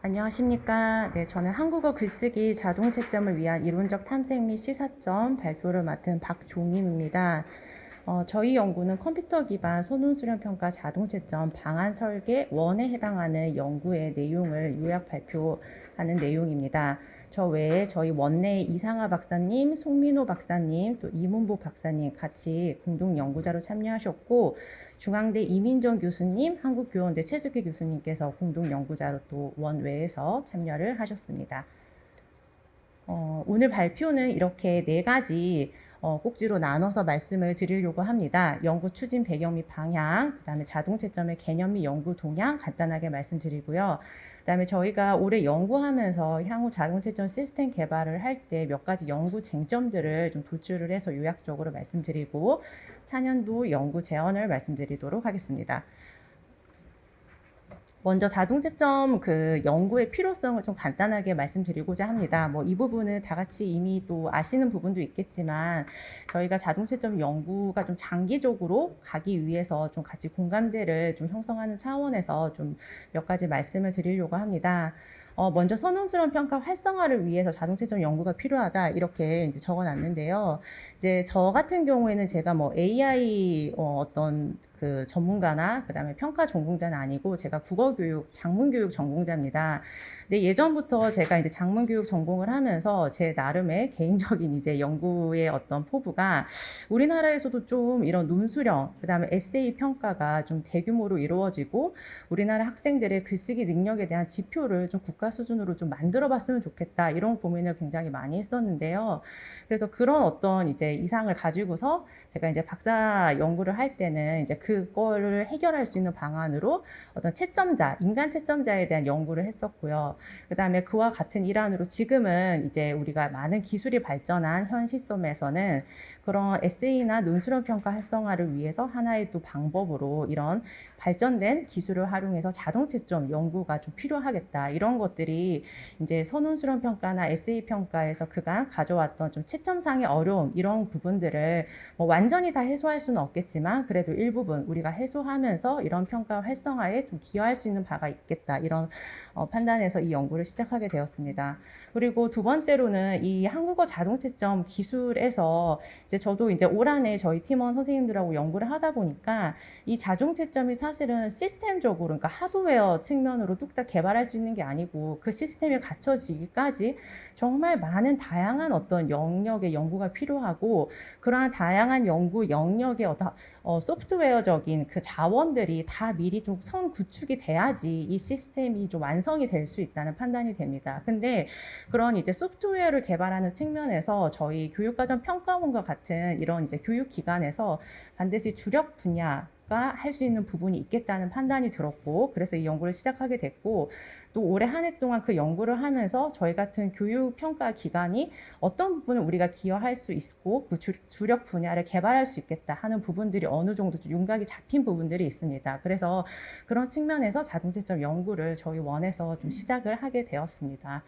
안녕하십니까. 네, 저는 한국어 글쓰기 자동 채점을 위한 이론적 탐색 및 시사점 발표를 맡은 박종임입니다. 저희 연구는 컴퓨터 기반 손운 수련 평가 자동 채점 방안 설계 원에 해당하는 연구의 내용을 요약 발표하는 내용입니다. 저 외에 저희 원내 이상하 박사님, 송민호 박사님, 또 이문복 박사님 같이 공동 연구자로 참여하셨고, 중앙대 이민정 교수님, 한국교원대 최숙희 교수님께서 공동 연구자로 또 원외에서 참여를 하셨습니다. 오늘 발표는 이렇게 네 가지 꼭지로 나눠서 말씀을 드리려고 합니다. 연구 추진 배경 및 방향, 그 다음에 자동 채점의 개념 및 연구 동향 간단하게 말씀드리고요. 그 다음에 저희가 올해 연구하면서 향후 자동 채점 시스템 개발을 할 때 몇 가지 연구 쟁점들을 좀 도출을 해서 요약적으로 말씀드리고 차년도 연구 제언을 말씀드리도록 하겠습니다. 먼저 자동 채점 그 연구의 필요성을 좀 간단하게 말씀드리고자 합니다. 뭐 이 부분은 다 같이 이미 또 아시는 부분도 있겠지만 저희가 자동 채점 연구가 좀 장기적으로 가기 위해서 좀 같이 공감대를 좀 형성하는 차원에서 좀 몇 가지 말씀을 드리려고 합니다. 먼저 선행수련 평가 활성화를 위해서 자동 채점 연구가 필요하다 이렇게 이제 적어놨는데요. 이제 저 같은 경우에는 제가 뭐 AI 어떤 그 전문가나 그다음에 평가 전공자는 아니고 제가 국어교육, 장문교육 전공자입니다. 근데 예전부터 제가 이제 장문교육 전공을 하면서 제 나름의 개인적인 이제 연구의 어떤 포부가 우리나라에서도 좀 이런 논수령, 그다음에 에세이 평가가 좀 대규모로 이루어지고 우리나라 학생들의 글쓰기 능력에 대한 지표를 좀 국가 수준으로 좀 만들어 봤으면 좋겠다. 이런 고민을 굉장히 많이 했었는데요. 그래서 그런 어떤 이제 이상을 가지고서 제가 이제 박사 연구를 할 때는 이제 그거를 해결할 수 있는 방안으로 어떤 채점자, 인간 채점자에 대한 연구를 했었고요. 그 다음에 그와 같은 일환으로 지금은 이제 우리가 많은 기술이 발전한 현 시점에서는 그런 에세이나 논술형 평가 활성화를 위해서 하나의 또 방법으로 이런 발전된 기술을 활용해서 자동 채점 연구가 좀 필요하겠다. 이런 것들이 이제 선운수련 평가나 에세이 평가에서 그간 가져왔던 좀 채점상의 어려움 이런 부분들을 뭐 완전히 다 해소할 수는 없겠지만 그래도 일부분 우리가 해소하면서 이런 평가 활성화에 좀 기여할 수 있는 바가 있겠다. 이런 판단에서 이 연구를 시작하게 되었습니다. 그리고 두 번째로는 이 한국어 자동 채점 기술에서 이제 저도 이제 올 한해 저희 팀원 선생님들하고 연구를 하다 보니까 이 자동 채점이 사실은 시스템적으로 그러니까 하드웨어 측면으로 뚝딱 개발할 수 있는 게 아니고 그 시스템이 갖춰지기까지 정말 많은 다양한 어떤 영역의 연구가 필요하고 그러한 다양한 연구 영역의 어떤 소프트웨어적인 그 자원들이 다 미리 좀 선 구축이 돼야지 이 시스템이 좀 완성이 될 수 있다는 판단이 됩니다. 근데 그런 이제 소프트웨어를 개발하는 측면에서 저희 교육과정 평가원과 같은 이런 이제 교육기관에서 반드시 주력 분야 할 수 있는 부분이 있겠다는 판단이 들었고 그래서 이 연구를 시작하게 됐고 또 올해 한 해 동안 그 연구를 하면서 저희 같은 교육 평가 기관이 어떤 부분을 우리가 기여할 수 있고 그 주력 분야를 개발할 수 있겠다 하는 부분들이 어느 정도 좀 윤곽이 잡힌 부분들이 있습니다. 그래서 그런 측면에서 자동채점 연구를 저희 원에서 좀 시작을 하게 되었습니다.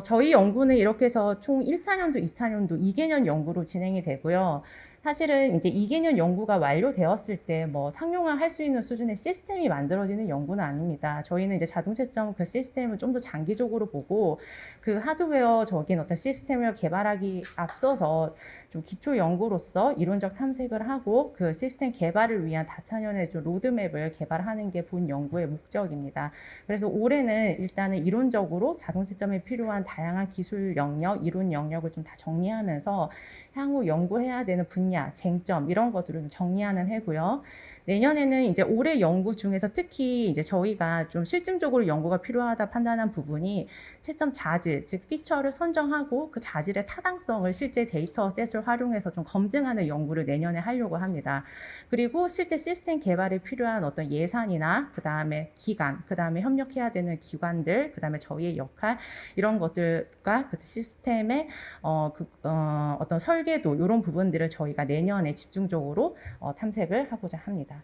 저희 연구는 이렇게 해서 총 1차년도, 2차년도 2개년 연구로 진행이 되고요. 사실은 이제 2개년 연구가 완료되었을 때 뭐 상용화 할 수 있는 수준의 시스템이 만들어지는 연구는 아닙니다. 저희는 이제 자동 채점 그 시스템을 좀 더 장기적으로 보고 그 하드웨어적인 어떤 시스템을 개발하기 앞서서 좀 기초 연구로서 이론적 탐색을 하고 그 시스템 개발을 위한 다차년의 좀 로드맵을 개발하는 게 본 연구의 목적입니다. 그래서 올해는 일단은 이론적으로 자동 채점에 필요한 다양한 기술 영역, 이론 영역을 좀 다 정리하면서 향후 연구해야 되는 분야, 쟁점 이런 것들을 좀 정리하는 해고요. 내년에는 이제 올해 연구 중에서 특히 이제 저희가 좀 실증적으로 연구가 필요하다 판단한 부분이 채점 자질, 즉 피처를 선정하고 그 자질의 타당성을 실제 데이터 셋을 활용해서 좀 검증하는 연구를 내년에 하려고 합니다. 그리고 실제 시스템 개발에 필요한 어떤 예산이나 그 다음에 기간, 그 다음에 협력해야 되는 기관들, 그 다음에 저희의 역할 이런 것들과 그 시스템의 어떤 설계도 이런 부분들을 저희가 내년에 집중적으로 탐색을 하고자 합니다.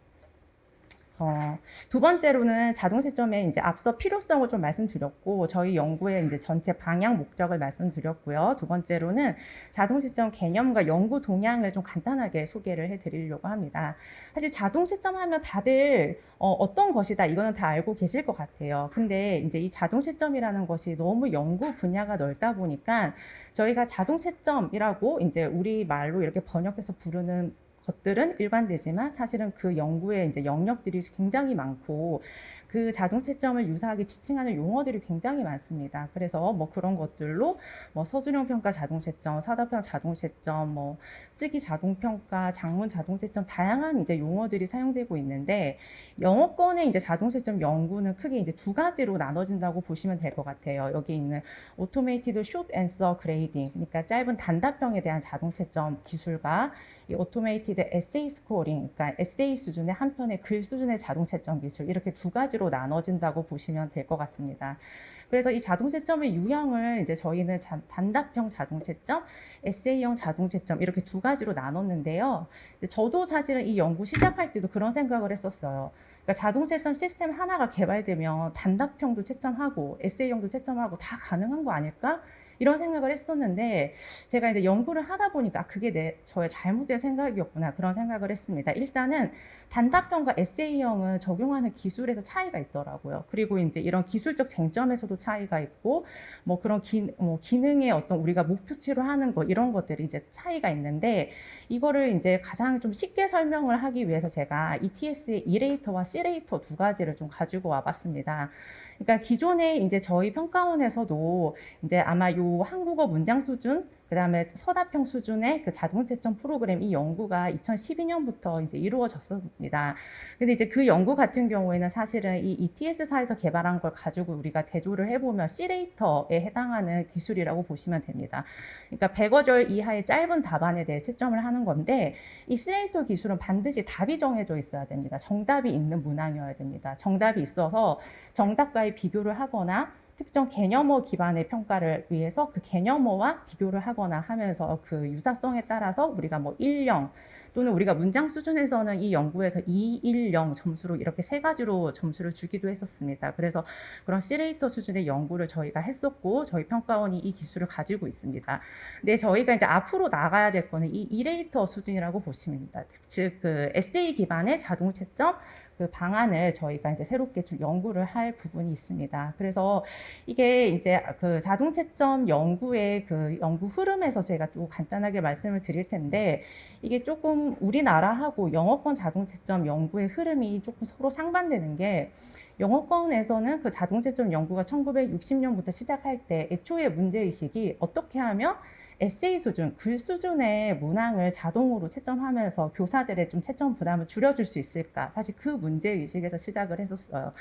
두 번째로는 자동 채점에 이제 앞서 필요성을 좀 말씀드렸고, 저희 연구의 이제 전체 방향 목적을 말씀드렸고요. 두 번째로는 자동 채점 개념과 연구 동향을 좀 간단하게 소개를 해드리려고 합니다. 사실 자동 채점하면 다들 어떤 것이다 이거는 다 알고 계실 것 같아요. 근데 이제 이 자동 채점이라는 것이 너무 연구 분야가 넓다 보니까 저희가 자동 채점이라고 이제 우리 말로 이렇게 번역해서 부르는 것들은 일반되지만 사실은 그 연구의 이제 영역들이 굉장히 많고 그 자동 채점을 유사하게 지칭하는 용어들이 굉장히 많습니다. 그래서 뭐 그런 것들로 뭐 서술형 평가 자동 채점, 사답형 자동 채점, 뭐 쓰기 자동 평가, 작문 자동 채점 다양한 이제 용어들이 사용되고 있는데 영어권의 이제 자동 채점 연구는 크게 이제 두 가지로 나눠진다고 보시면 될 것 같아요. 여기 있는 오토메이티드 숏 앤서 그레이딩, 그러니까 짧은 단답형에 대한 자동 채점 기술과 이 오토메이티드 에세이 스코어링, 그러니까 에세이 수준의 한 편의 글 수준의 자동 채점 기술, 이렇게 두 가지로 나눠진다고 보시면 될 것 같습니다. 그래서 이 자동 채점의 유형을 이제 저희는 단답형 자동 채점, 에세이형 자동 채점 이렇게 두 가지로 나눴는데요. 저도 사실은 이 연구 시작할 때도 그런 생각을 했었어요. 그러니까 자동 채점 시스템 하나가 개발되면 단답형도 채점하고 에세이형도 채점하고 다 가능한 거 아닐까? 이런 생각을 했었는데 제가 이제 연구를 하다 보니까 그게 저의 잘못된 생각이었구나 그런 생각을 했습니다. 일단은 단답형과 에세이형은 적용하는 기술에서 차이가 있더라고요. 그리고 이제 이런 기술적 쟁점에서도 차이가 있고 뭐 그런 기능의 어떤 우리가 목표치로 하는 거 이런 것들이 이제 차이가 있는데 이거를 이제 가장 좀 쉽게 설명을 하기 위해서 제가 ETS의 이레이터와 시레이터 두 가지를 좀 가지고 와봤습니다. 그러니까 기존에 이제 저희 평가원에서도 이제 아마 요 한국어 문장 수준, 그 다음에 서답형 수준의 그 자동 채점 프로그램 이 연구가 2012년부터 이제 이루어졌습니다. 근데 이제 그 연구 같은 경우에는 사실은 이 ETS사에서 개발한 걸 가지고 우리가 대조를 해보면 C레이터에 해당하는 기술이라고 보시면 됩니다. 그러니까 100어절 이하의 짧은 답안에 대해 채점을 하는 건데 이 C레이터 기술은 반드시 답이 정해져 있어야 됩니다. 정답이 있는 문항이어야 됩니다. 정답이 있어서 정답과의 비교를 하거나 특정 개념어 기반의 평가를 위해서 그 개념어와 비교를 하거나 하면서 그 유사성에 따라서 우리가 뭐 1,0 또는 우리가 문장 수준에서는 이 연구에서 2, 1, 0 점수로 이렇게 세 가지로 점수를 주기도 했었습니다. 그래서 그런 C레이터 수준의 연구를 저희가 했었고 저희 평가원이 이 기술을 가지고 있습니다. 근데 저희가 이제 앞으로 나가야 될 거는 이 이레이터 수준이라고 보시면 됩니다. 즉 그 에세이 기반의 자동 채점 그 방안을 저희가 이제 새롭게 좀 연구를 할 부분이 있습니다. 그래서 이게 이제 그 자동 채점 연구의 그 연구 흐름에서 제가 또 간단하게 말씀을 드릴 텐데 이게 조금 우리나라하고 영어권 자동 채점 연구의 흐름이 조금 서로 상반되는 게 영어권에서는 그 자동 채점 연구가 1960년부터 시작할 때 애초에 문제의식이 어떻게 하면 에세이 수준, 글 수준의 문항을 자동으로 채점하면서 교사들의 좀 채점 부담을 줄여줄 수 있을까? 사실 그 문제의식에서 시작을 했었어요.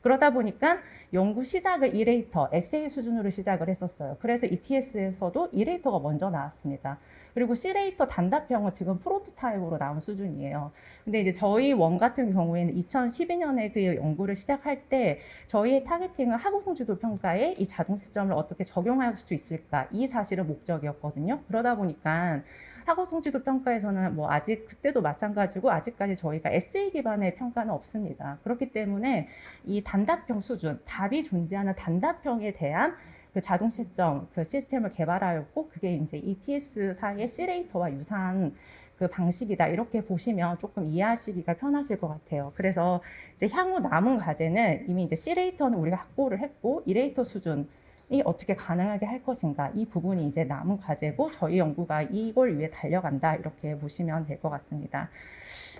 그러다 보니까 연구 시작을 이레이터, 에세이 수준으로 시작을 했었어요. 그래서 ETS에서도 이레이터가 먼저 나왔습니다. 그리고 C레이터 단답형은 지금 프로토타입으로 나온 수준이에요. 근데 이제 저희 원 같은 경우에는 2012년에 그 연구를 시작할 때 저희의 타겟팅은 학업성 지도 평가에 이 자동 채점을 어떻게 적용할 수 있을까 이 사실은 목적이었거든요. 그러다 보니까 학업성 지도 평가에서는 뭐 아직 그때도 마찬가지고 아직까지 저희가 에세이 기반의 평가는 없습니다. 그렇기 때문에 이 단답형 수준, 답이 존재하는 단답형에 대한 그 자동 채점 그 시스템을 개발하였고 그게 이제 ETS사의 C레이터와 유사한 그 방식이다 이렇게 보시면 조금 이해하시기가 편하실 것 같아요. 그래서 이제 향후 남은 과제는 이미 이제 C레이터는 우리가 확보를 했고 이레이터 수준이 어떻게 가능하게 할 것인가 이 부분이 이제 남은 과제고 저희 연구가 이걸 위해 달려간다 이렇게 보시면 될 것 같습니다.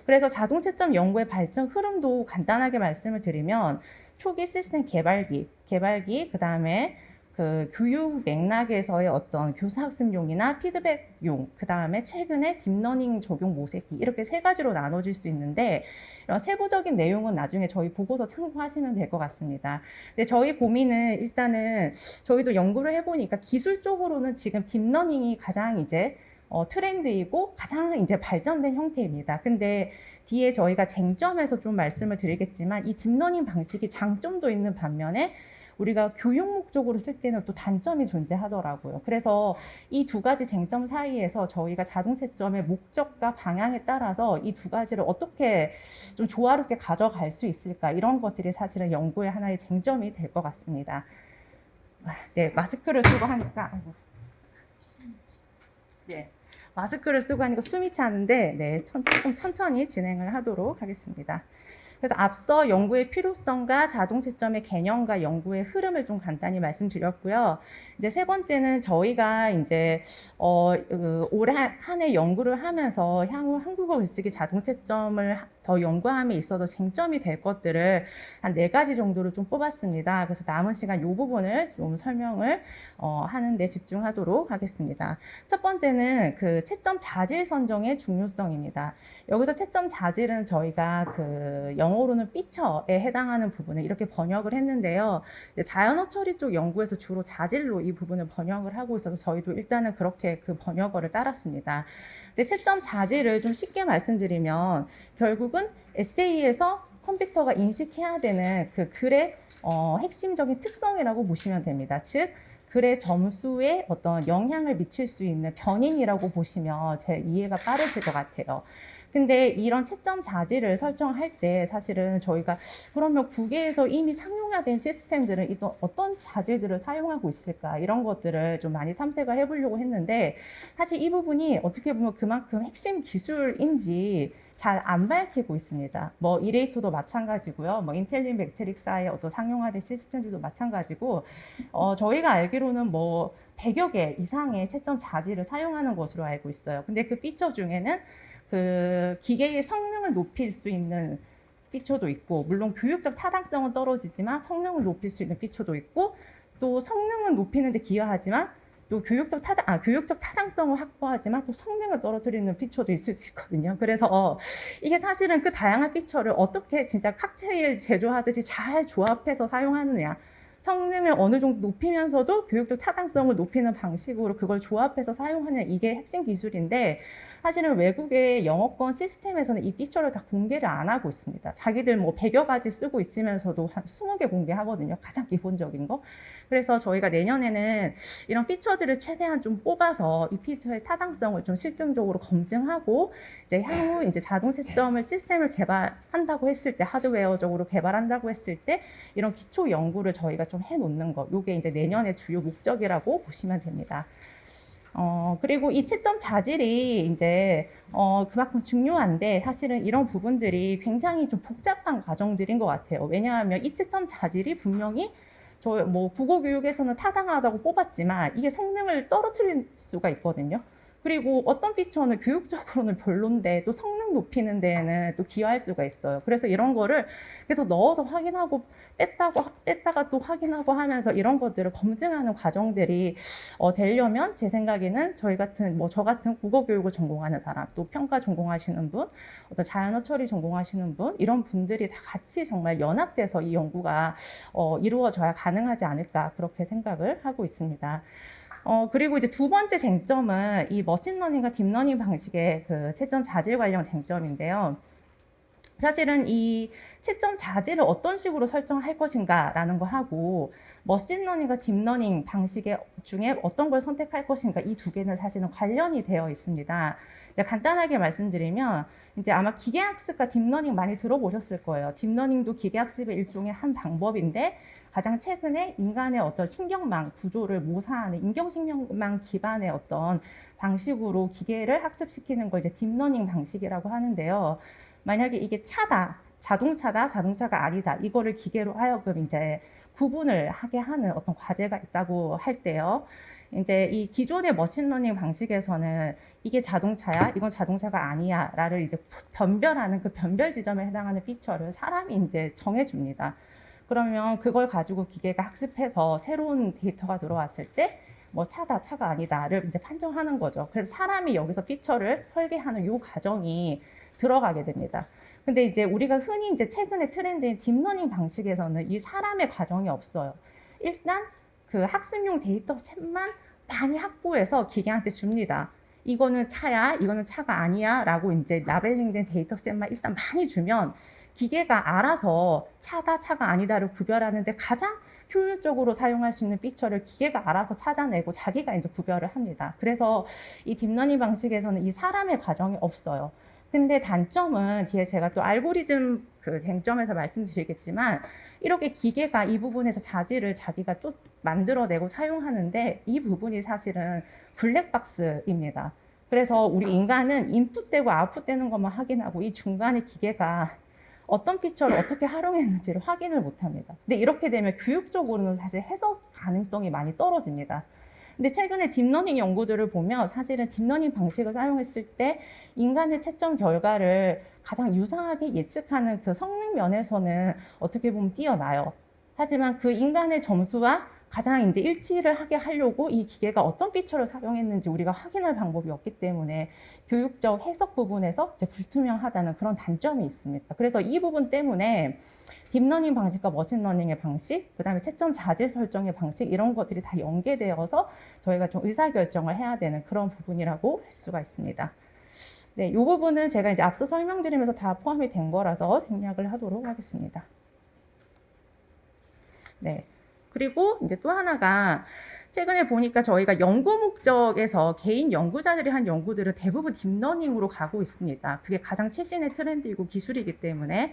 그래서 자동 채점 연구의 발전 흐름도 간단하게 말씀을 드리면 초기 시스템 개발기 그 다음에 그 교육 맥락에서의 어떤 교사학습용이나 피드백용, 그 다음에 최근에 딥러닝 적용 모색기 이렇게 세 가지로 나눠질 수 있는데 이런 세부적인 내용은 나중에 저희 보고서 참고하시면 될 것 같습니다. 근데 저희 고민은 일단은 저희도 연구를 해보니까 기술적으로는 지금 딥러닝이 가장 이제 트렌드이고 가장 이제 발전된 형태입니다. 근데 뒤에 저희가 쟁점에서 좀 말씀을 드리겠지만 이 딥러닝 방식이 장점도 있는 반면에 우리가 교육 목적으로 쓸 때는 또 단점이 존재하더라고요. 그래서 이 두 가지 쟁점 사이에서 저희가 자동 채점의 목적과 방향에 따라서 이 두 가지를 어떻게 좀 조화롭게 가져갈 수 있을까, 이런 것들이 사실은 연구의 하나의 쟁점이 될 것 같습니다. 네, 마스크를 쓰고 하니까 네, 마스크를 쓰고 하니까 숨이 차는데, 네, 조금 천천히 진행을 하도록 하겠습니다. 그래서 앞서 연구의 필요성과 자동 채점의 개념과 연구의 흐름을 좀 간단히 말씀드렸고요. 이제 세 번째는 저희가 이제 올해 한 해 연구를 하면서 향후 한국어 글쓰기 자동 채점을 더 연구함에 있어서 쟁점이 될 것들을 한 4가지 정도를 좀 뽑았습니다. 그래서 남은 시간 이 부분을 좀 설명을 하는 데 집중하도록 하겠습니다. 첫 번째는 그 채점 자질 선정의 중요성입니다. 여기서 채점 자질은 저희가 그 영어로는 피처에 해당하는 부분을 이렇게 번역을 했는데요. 자연어 처리 쪽 연구에서 주로 자질로 이 부분을 번역을 하고 있어서 저희도 일단은 그렇게 그 번역어를 따랐습니다. 근데 채점 자질을 좀 쉽게 말씀드리면 결국은 에세이에서 컴퓨터가 인식해야 되는 그 글의 핵심적인 특성이라고 보시면 됩니다. 즉 글의 점수에 어떤 영향을 미칠 수 있는 변인이라고 보시면 제 이해가 빠르실 것 같아요. 근데 이런 채점 자질을 설정할 때 사실은 저희가 그러면 국외에서 이미 상용화된 시스템들은 어떤 자질들을 사용하고 있을까, 이런 것들을 좀 많이 탐색을 해보려고 했는데, 사실 이 부분이 어떻게 보면 그만큼 핵심 기술인지 잘 안 밝히고 있습니다. 뭐 이레이터도 마찬가지고요. 뭐 인텔리전 매트릭스의 어떤 상용화된 시스템들도 마찬가지고, 저희가 알기로는 뭐 100여 개 이상의 채점 자질을 사용하는 것으로 알고 있어요. 근데 그 피처 중에는 그 기계의 성능을 높일 수 있는 피처도 있고, 물론 교육적 타당성은 떨어지지만 성능을 높일 수 있는 피처도 있고, 또 성능은 높이는데 기여하지만 또 교육적 타당성을 확보하지만 또 성능을 떨어뜨리는 피처도 있을 수 있거든요. 그래서 이게 사실은 그 다양한 피처를 어떻게 진짜 칵테일 제조하듯이 잘 조합해서 사용하느냐, 성능을 어느 정도 높이면서도 교육적 타당성을 높이는 방식으로 그걸 조합해서 사용하는, 이게 핵심 기술인데, 사실은 외국의 영어권 시스템에서는 이 피처를 다 공개를 안 하고 있습니다. 자기들 뭐 100여 가지 쓰고 있으면서도 한 20개 공개하거든요. 가장 기본적인 거. 그래서 저희가 내년에는 이런 피처들을 최대한 좀 뽑아서 이 피처의 타당성을 좀 실증적으로 검증하고, 이제 향후 이제 자동 채점을 시스템을 개발한다고 했을 때, 하드웨어적으로 개발한다고 했을 때 이런 기초 연구를 저희가 좀 해놓는 거, 이게 이제 내년의 주요 목적이라고 보시면 됩니다. 그리고 이 채점 자질이 이제 그만큼 중요한데, 사실은 이런 부분들이 굉장히 좀 복잡한 과정들인 것 같아요. 왜냐하면 이 채점 자질이 분명히 뭐 국어 교육에서는 타당하다고 뽑았지만 이게 성능을 떨어뜨릴 수가 있거든요. 그리고 어떤 피처는 교육적으로는 별론데 또 성능 높이는 데에는 또 기여할 수가 있어요. 그래서 이런 거를 계속 넣어서 확인하고 뺐다가 또 확인하고 하면서 이런 것들을 검증하는 과정들이 되려면, 제 생각에는 저희 같은 저 같은 국어 교육을 전공하는 사람, 또 평가 전공하시는 분, 어떤 자연어 처리 전공하시는 분, 이런 분들이 다 같이 정말 연합돼서 이 연구가 이루어져야 가능하지 않을까, 그렇게 생각을 하고 있습니다. 그리고 이제 두 번째 쟁점은 이 머신러닝과 딥러닝 방식의 그 채점 자질 관련 쟁점인데요. 사실은 이 채점 자질을 어떤 식으로 설정할 것인가라는 거 하고, 머신러닝과 딥러닝 방식 중에 어떤 걸 선택할 것인가, 이 두 개는 사실은 관련이 되어 있습니다. 간단하게 말씀드리면, 이제 아마 기계학습과 딥러닝 많이 들어보셨을 거예요. 딥러닝도 기계학습의 일종의 한 방법인데, 가장 최근에 인간의 어떤 신경망 구조를 모사하는 인경신경망 기반의 어떤 방식으로 기계를 학습시키는 걸 이제 딥러닝 방식이라고 하는데요. 만약에 이게 자동차다, 자동차가 아니다, 이거를 기계로 하여금 이제 구분을 하게 하는 어떤 과제가 있다고 할 때요. 이제 이 기존의 머신러닝 방식에서는 이게 자동차야, 이건 자동차가 아니야라를 이제 변별하는 그 변별 지점에 해당하는 피처를 사람이 이제 정해줍니다. 그러면 그걸 가지고 기계가 학습해서 새로운 데이터가 들어왔을 때 뭐 차가 아니다를 이제 판정하는 거죠. 그래서 사람이 여기서 피처를 설계하는 이 과정이 들어가게 됩니다. 근데 이제 우리가 흔히 이제 최근에 트렌드인 딥러닝 방식에서는 이 사람의 과정이 없어요. 일단 그 학습용 데이터셋만 많이 확보해서 기계한테 줍니다. 이거는 차야, 이거는 차가 아니야 라고 이제 라벨링된 데이터셋만 일단 많이 주면 기계가 알아서 차다, 차가 아니다를 구별하는데 가장 효율적으로 사용할 수 있는 피처를 기계가 알아서 찾아내고 자기가 이제 구별을 합니다. 그래서 이 딥러닝 방식에서는 이 사람의 과정이 없어요. 근데 단점은 뒤에 제가 또 알고리즘 그 쟁점에서 말씀드리겠지만 이렇게 기계가 이 부분에서 자질을 자기가 또 만들어내고 사용하는데 이 부분이 사실은 블랙박스입니다. 그래서 우리 인간은 인풋되고 아웃풋되는 것만 확인하고 이 중간에 기계가 어떤 피처를 어떻게 활용했는지를 확인을 못합니다. 근데 이렇게 되면 교육적으로는 사실 해석 가능성이 많이 떨어집니다. 근데 최근에 딥러닝 연구들을 보면 사실은 딥러닝 방식을 사용했을 때 인간의 채점 결과를 가장 유사하게 예측하는 그 성능 면에서는 어떻게 보면 뛰어나요. 하지만 그 인간의 점수와 가장 이제 일치를 하게 하려고 이 기계가 어떤 피처를 사용했는지 우리가 확인할 방법이 없기 때문에 교육적 해석 부분에서 이제 불투명하다는 그런 단점이 있습니다. 그래서 이 부분 때문에 딥러닝 방식과 머신러닝의 방식, 그 다음에 채점 자질 설정의 방식 이런 것들이 다 연계되어서 저희가 좀 의사결정을 해야 되는 그런 부분이라고 할 수가 있습니다. 네, 이 부분은 제가 이제 앞서 설명드리면서 다 포함이 된 거라서 생략을 하도록 하겠습니다. 네. 그리고 이제 또 하나가 최근에 보니까 저희가 연구 목적에서 개인 연구자들이 한 연구들은 대부분 딥러닝으로 가고 있습니다. 그게 가장 최신의 트렌드이고 기술이기 때문에.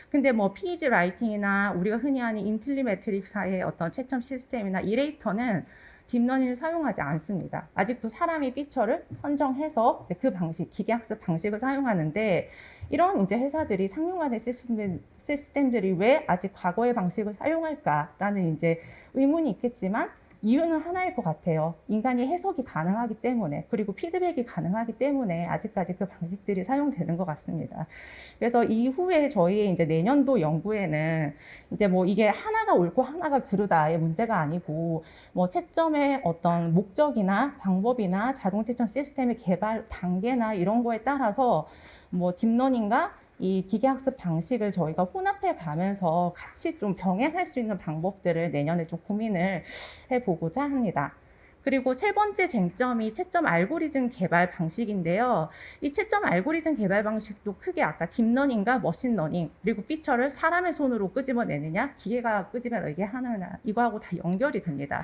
근데 뭐 PEG 라이팅이나 우리가 흔히 하는 인텔리메트릭사의 어떤 채점 시스템이나 이레이터는 딥러닝을 사용하지 않습니다. 아직도 사람이 피처를 선정해서 그 방식, 기계학습 방식을 사용하는데 이런 이제 회사들이 상용화된 시스템들이 왜 아직 과거의 방식을 사용할까라는 이제 의문이 있겠지만 이유는 하나일 것 같아요. 인간이 해석이 가능하기 때문에 그리고 피드백이 가능하기 때문에 아직까지 그 방식들이 사용되는 것 같습니다. 그래서 이후에 저희의 이제 내년도 연구에는 이제 뭐 이게 하나가 옳고 하나가 그르다의 문제가 아니고 뭐 채점의 어떤 목적이나 방법이나 자동 채점 시스템의 개발 단계나 이런 거에 따라서 뭐 딥러닝과 이 기계학습 방식을 저희가 혼합해 가면서 같이 좀 병행할 수 있는 방법들을 내년에 좀 고민을 해보고자 합니다. 그리고 세 번째 쟁점이 채점 알고리즘 개발 방식인데요. 이 채점 알고리즘 개발 방식도 크게 아까 딥러닝과 머신러닝 그리고 피처를 사람의 손으로 끄집어내느냐 기계가 끄집어내게 하느냐 이거하고 다 연결이 됩니다.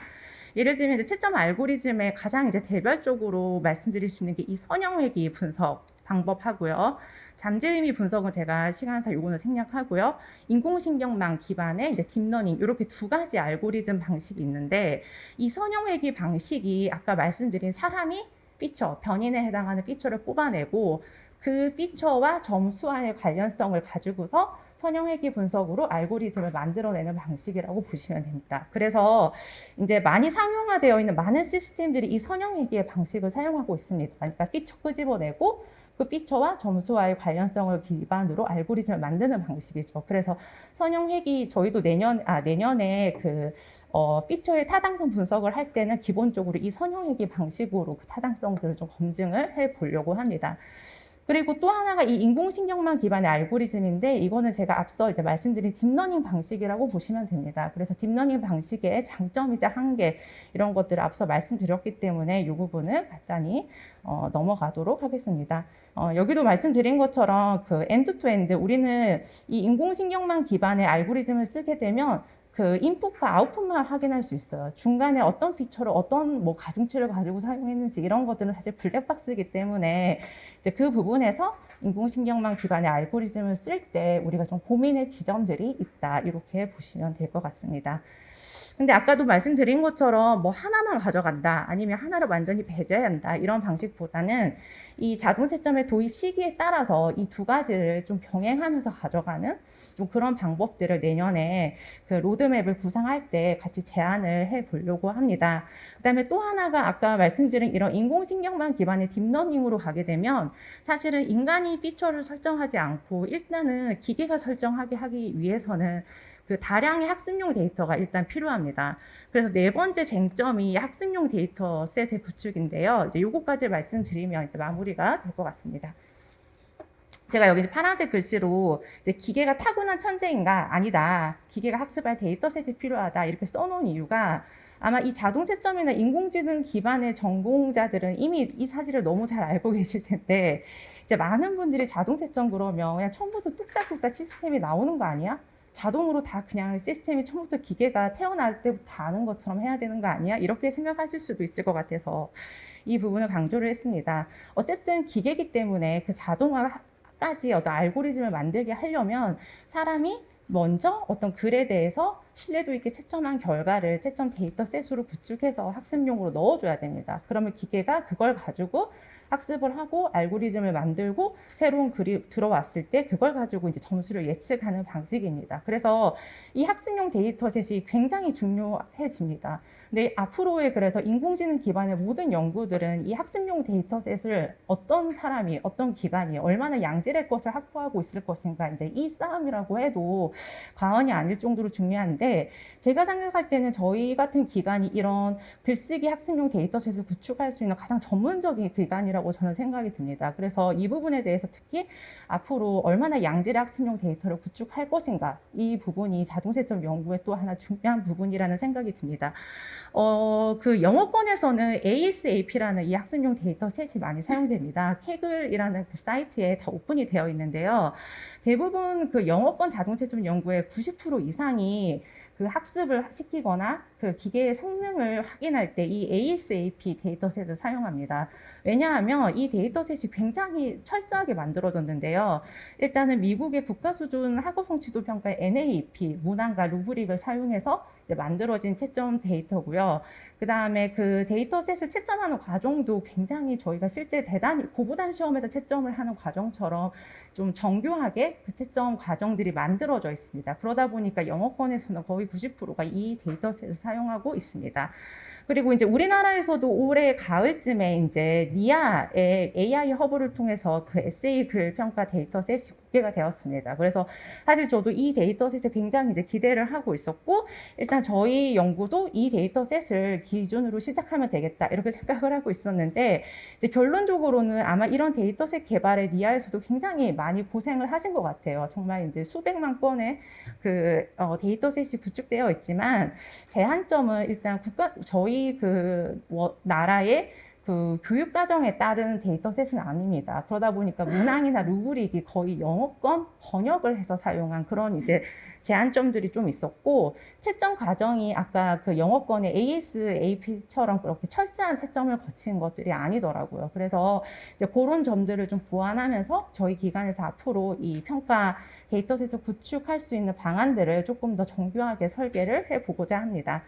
예를 들면 이제 채점 알고리즘의 가장 이제 대별적으로 말씀드릴 수 있는 게 이 선형회귀 분석 방법하고요. 잠재의미 분석은 제가 시간상 요거는 생략하고요. 인공신경망 기반의 이제 딥러닝 이렇게 두 가지 알고리즘 방식이 있는데 이 선형회귀 방식이 아까 말씀드린 사람이 피처, 변인에 해당하는 피처를 뽑아내고 그 피처와 점수와의 관련성을 가지고서 선형회귀 분석으로 알고리즘을 만들어내는 방식이라고 보시면 됩니다. 그래서 이제 많이 상용화되어 있는 많은 시스템들이 이 선형회귀의 방식을 사용하고 있습니다. 그러니까 피처 끄집어내고 그 피처와 점수와의 관련성을 기반으로 알고리즘을 만드는 방식이죠. 그래서 선형회귀 저희도 내년에 그 피처의 타당성 분석을 할 때는 기본적으로 이 선형회귀 방식으로 그 타당성들을 좀 검증을 해 보려고 합니다. 그리고 또 하나가 이 인공신경망 기반의 알고리즘인데 이거는 제가 앞서 이제 말씀드린 딥러닝 방식이라고 보시면 됩니다. 그래서 딥러닝 방식의 장점이자 한계 이런 것들을 앞서 말씀드렸기 때문에 이 부분은 간단히 넘어가도록 하겠습니다. 여기도 말씀드린 것처럼 그 엔드-투-엔드 우리는 이 인공신경망 기반의 알고리즘을 쓰게 되면 그 인풋과 아웃풋만 확인할 수 있어요. 중간에 어떤 피처를 어떤 뭐 가중치를 가지고 사용했는지 이런 것들은 사실 블랙박스이기 때문에 이제 그 부분에서 인공신경망 기반의 알고리즘을 쓸 때 우리가 좀 고민의 지점들이 있다 이렇게 보시면 될 것 같습니다. 근데 아까도 말씀드린 것처럼 뭐 하나만 가져간다 아니면 하나를 완전히 배제한다 이런 방식보다는 이 자동 채점의 도입 시기에 따라서 이 두 가지를 좀 병행하면서 가져가는 좀 그런 방법들을 내년에 그 로드맵을 구상할 때 같이 제안을 해 보려고 합니다. 그다음에 또 하나가 아까 말씀드린 이런 인공신경망 기반의 딥러닝으로 가게 되면 사실은 인간이 피처를 설정하지 않고 일단은 기계가 설정하게 하기 위해서는 그 다량의 학습용 데이터가 일단 필요합니다. 그래서 네 번째 쟁점이 학습용 데이터 셋의 구축인데요. 이제 요거까지 말씀드리면 이제 마무리가 될 것 같습니다. 제가 여기 파란색 글씨로 이제 기계가 타고난 천재인가? 아니다. 기계가 학습할 데이터셋이 필요하다. 이렇게 써놓은 이유가 아마 이 자동 채점이나 인공지능 기반의 전공자들은 이미 이 사실을 너무 잘 알고 계실 텐데, 이제 많은 분들이 자동 채점 그러면 그냥 처음부터 뚝딱뚝딱 시스템이 나오는 거 아니야? 자동으로 다 그냥 시스템이 처음부터 기계가 태어날 때부터 다 아는 것처럼 해야 되는 거 아니야? 이렇게 생각하실 수도 있을 것 같아서 이 부분을 강조를 했습니다. 어쨌든 기계이기 때문에 그 자동화까지 어떤 알고리즘을 만들게 하려면 사람이 먼저 어떤 글에 대해서 신뢰도 있게 채점한 결과를 채점 데이터 셋으로 구축해서 학습용으로 넣어줘야 됩니다. 그러면 기계가 그걸 가지고 학습을 하고 알고리즘을 만들고 새로운 글이 들어왔을 때 그걸 가지고 이제 점수를 예측하는 방식입니다. 그래서 이 학습용 데이터셋이 굉장히 중요해집니다. 근데 앞으로의 그래서 인공지능 기반의 모든 연구들은 이 학습용 데이터셋을 어떤 사람이 어떤 기관이 얼마나 양질의 것을 확보하고 있을 것인가 이제 이 싸움이라고 해도 과언이 아닐 정도로 중요한데 제가 생각할 때는 저희 같은 기관이 이런 글쓰기 학습용 데이터셋을 구축할 수 있는 가장 전문적인 기관이라고 저는 생각이 듭니다. 그래서 이 부분에 대해서 특히 앞으로 얼마나 양질의 학습용 데이터를 구축할 것인가 이 부분이 자동채점 연구의 또 하나 중요한 부분이라는 생각이 듭니다. 그 영어권에서는 ASAP라는 이 학습용 데이터셋이 많이 사용됩니다. 케글이라는 그 사이트에 다 오픈이 되어 있는데요. 대부분 그 영어권 자동채점 연구의 90% 이상이 그 학습을 시키거나 그 기계의 성능을 확인할 때 이 ASAP 데이터셋을 사용합니다. 왜냐하면 이 데이터셋이 굉장히 철저하게 만들어졌는데요. 일단은 미국의 국가수준 학업 성취도 평가 NAEP 문항과 루브릭을 사용해서 만들어진 채점 데이터고요. 그 다음에 그 데이터셋을 채점하는 과정도 굉장히 저희가 실제 대단히 고부단 시험에서 채점을 하는 과정처럼 좀 정교하게 그 채점 과정들이 만들어져 있습니다. 그러다 보니까 영어권에서는 거의 90%가 이 데이터셋을 사용하고 있습니다. 그리고 이제 우리나라에서도 올해 가을쯤에 이제 니아의 AI 허브를 통해서 그 에세이 글 평가 데이터셋이 공개가 되었습니다. 그래서 사실 저도 이 데이터셋에 굉장히 이제 기대를 하고 있었고, 일단 저희 연구도 이 데이터셋을 기준으로 시작하면 되겠다 이렇게 생각을 하고 있었는데, 이제 결론적으로는 아마 이런 데이터셋 개발에 니아에서도 굉장히 많이 고생을 하신 것 같아요. 정말 이제 수백만 건의 그 데이터셋이 구축되어 있지만 제한점은 일단 저희 그 나라의 그 교육 과정에 따른 데이터셋은 아닙니다. 그러다 보니까 문항이나 루브릭이 거의 영어권 번역을 해서 사용한 그런 이제 제한점들이 좀 있었고, 채점 과정이 아까 그 영어권의 ASAP처럼 그렇게 철저한 채점을 거친 것들이 아니더라고요. 그래서 이제 그런 점들을 좀 보완하면서 저희 기관에서 앞으로 이 평가 데이터셋을 구축할 수 있는 방안들을 조금 더 정교하게 설계를 해보고자 합니다.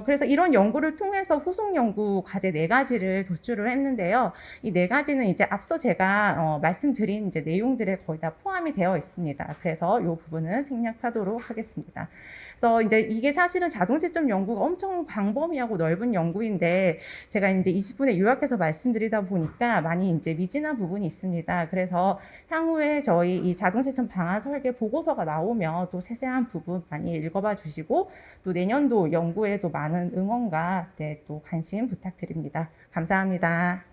그래서 이런 연구를 통해서 후속 연구 과제 4가지를 도출을 했는데요. 이 4가지는 이제 앞서 제가 말씀드린 이제 내용들에 거의 다 포함이 되어 있습니다. 그래서 이 부분은 생략하도록 하겠습니다. 그래서 이제 이게 사실은 자동채점 연구가 엄청 광범위하고 넓은 연구인데 제가 이제 20분에 요약해서 말씀드리다 보니까 많이 이제 미진한 부분이 있습니다. 그래서 향후에 저희 이 자동채점 방안 설계 보고서가 나오면 또 세세한 부분 많이 읽어봐 주시고 또 내년도 연구에도 많은 응원과 또 관심 부탁드립니다. 감사합니다.